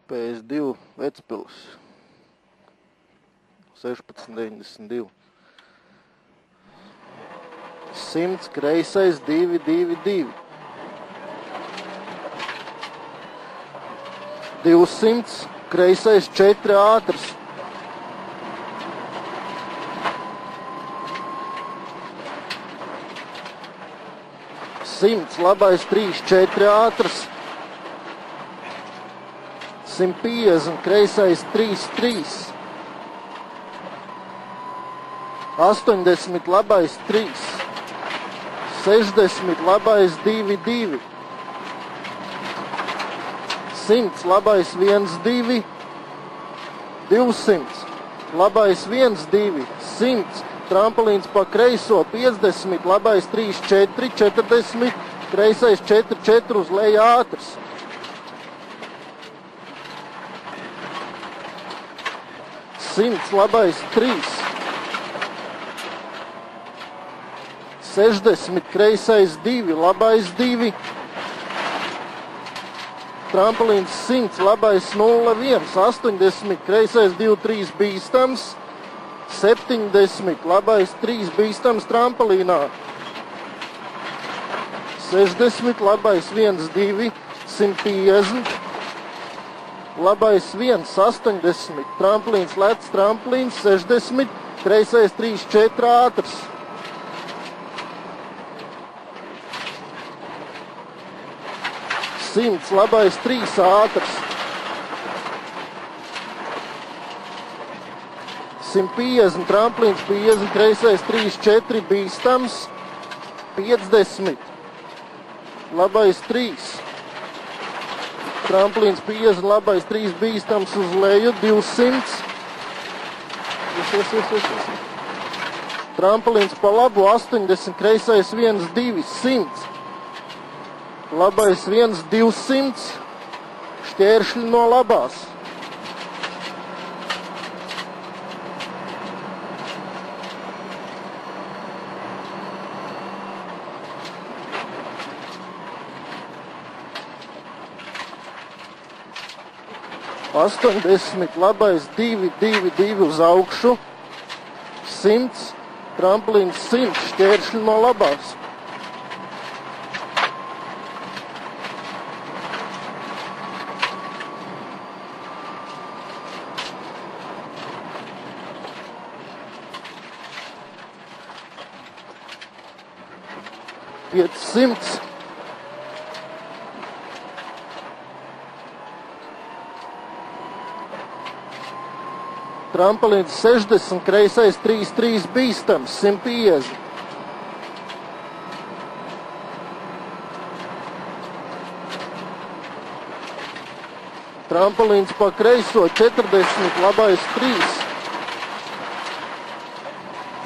PS2 Vecpils 16,92. 100 kreisais 222. 200 kreisais 4 ātrs. 100 labais 3 4 ātrs. 150 kreisais 3 3. 80 labais 3. 60 labais 2 2. 100 labais 1 2. 200 labais 1 2. 100 trampolins pa kreiso 50 labais 3 4. 40 kreisais 4 4 uz leju ātrs. 100 labais 3. 60 kreisais 2, labais 2. Trampolins 100, labais 0 1. 80 kreisais 2 3 bīstams. 70 labais 3 bīstams trampolinā. 60 labais 1 2. 150 labais 1 80. Trampolins lec trampolins 60 kreisais 3 4 ātrs. 100 labais 3 ātrs. 150 tramplīns 50 kreisais 3 4 bīstams. 50 labais 3. Tramplīns 50 labais 3 bīstams uz leju 200. Tramplīns pa labu 80 kreisais 1 2 100. Labais 1 200, šķēršļi no labās. $80, labais 2 2 2 uz augšu. 100, tramplīns 100, šķēršļi no labās. 500. Trampolins 60, kreisais 3 3 bīstams, 150. Trampolins pa kreiso 40, labais 3.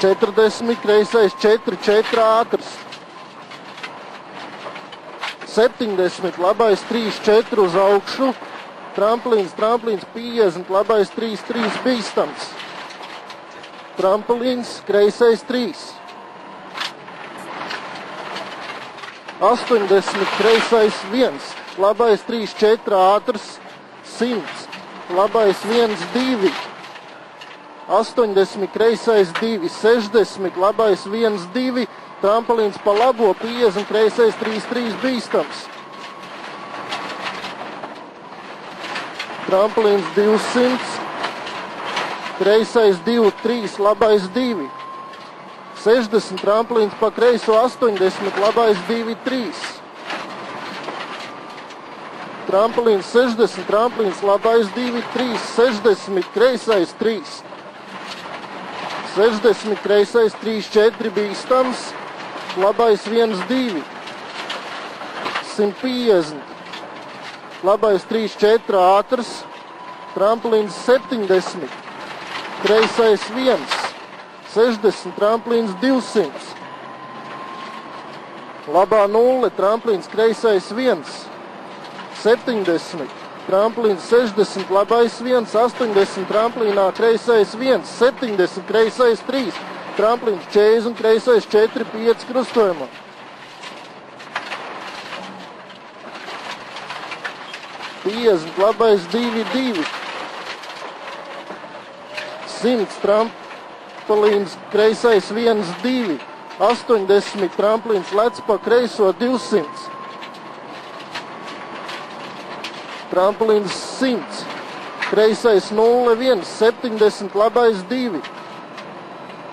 40, kreisais 4 4 ātrs. 70, labais 3 4 uz augšu. Tramplīns 50, labais 3 3 bīstams. Tramplīns, kreisais 3. 80, kreisais 1, labais 3 4 ātrs. 100, labais 1 2. 80, kreisais 2, 60, labais 1 2. Trampolins pa labo 50, kreisais 3 3 bīstams. Trampolins 200, kreisais 2 3, labais 2. 60, trampolins pa kreiso 80, labais 2 3. Trampolins 60, trampolins labais 2 3, 60, kreisais 3. 60, kreisais 3 4 bīstams. Labais 1 2. 150. Labais 3 4 ātrs. Tramplīns 70. Kreisais 1. 60. Tramplīns 200. Labā 0. Tramplīns kreisais 1. 70. Tramplīns 60. Labais 1. 80. Tramplīnā kreisais 1. 70. Kreisais 3. Tramplīns 40, kreisais 4 5 krustojumā. 50, labais 2-2. 100, tramplīns kreisais 1-2. 80, tramplīns lec pa kreiso 200. Tramplīns 100, kreisais 0-1. 70, labais 2.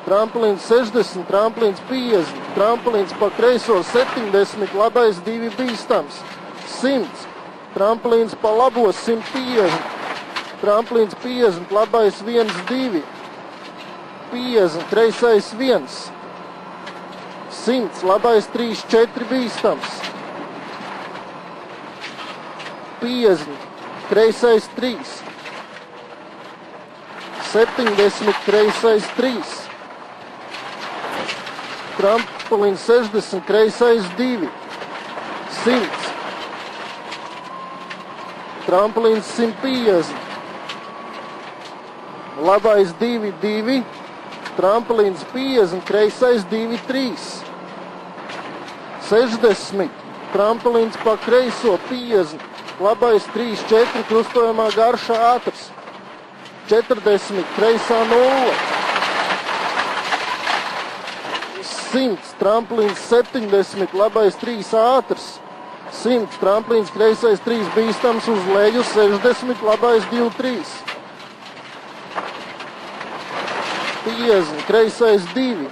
Tramplīns 60, tramplīns 50. Tramplīns pa kreiso 70, labais 2 bīstams. 100, tramplīns pa labo 150. Tramplīns 50, labais 1-2. 50, kreisais 1. 100, labais 3-4 bīstams. 50, kreisais 3. 70, kreisais 3. Tramplīns 60, kreisais 2. 100. Tramplīns 150. Labais 2-2. Tramplīns 50, kreisais 2-3. 60. Tramplīns pa kreiso 50. Labais 3-4, krustojumā garš ātrs. 40, kreisā 0. 100, tramplīns 70, labais 3 ātrs. 100, tramplīns kreisais 3 bīstams uz leju. 60, labais 2-3. 50, kreisais 2.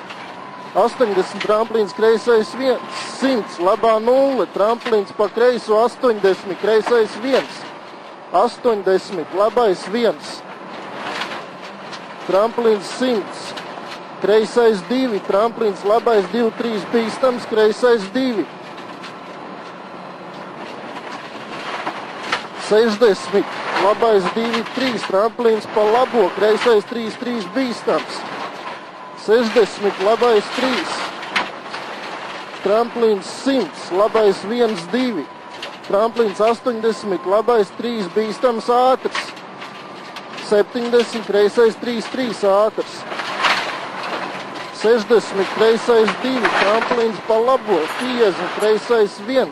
80, tramplīns kreisais 1. 100, labā 0. Tramplīns pa kreiso 80, kreisais 1. 80, labais 1. Tramplīns 100, kreisais 2. Tramplīns labais 2-3 bīstams, kreisais 2. 60, labais 2-3. Tramplīns pa labo, kreisais 3-3 bīstams. 60, labais 3. Tramplīns 100, labais 1-2. Tramplīns 80, labais 3 bīstams ātrs. 70, kreisais 3-3 ātrs. 60, kreisais 2. Tramplīns pa labo, 50, kreisais 1.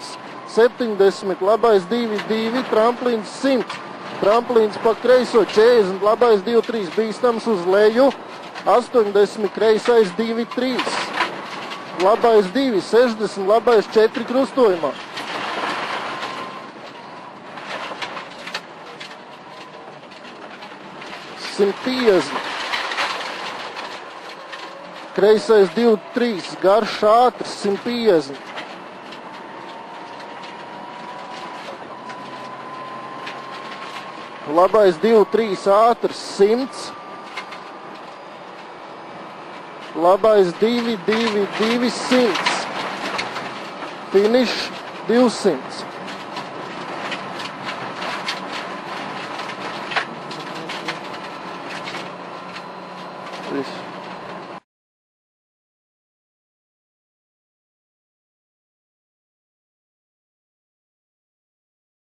70, labais 2-2. Tramplīns 100. Tramplīns pa kreiso 40, labais 2-3 bīstams uz leju. 80, kreisais 2-3. Labais 2, 60, labais 4 krustojumā. 150. Kreisais 2-3, garš ātrs 150. Labais 2-3 ātrs 100. Labais 2-2-2 100. Finish 200.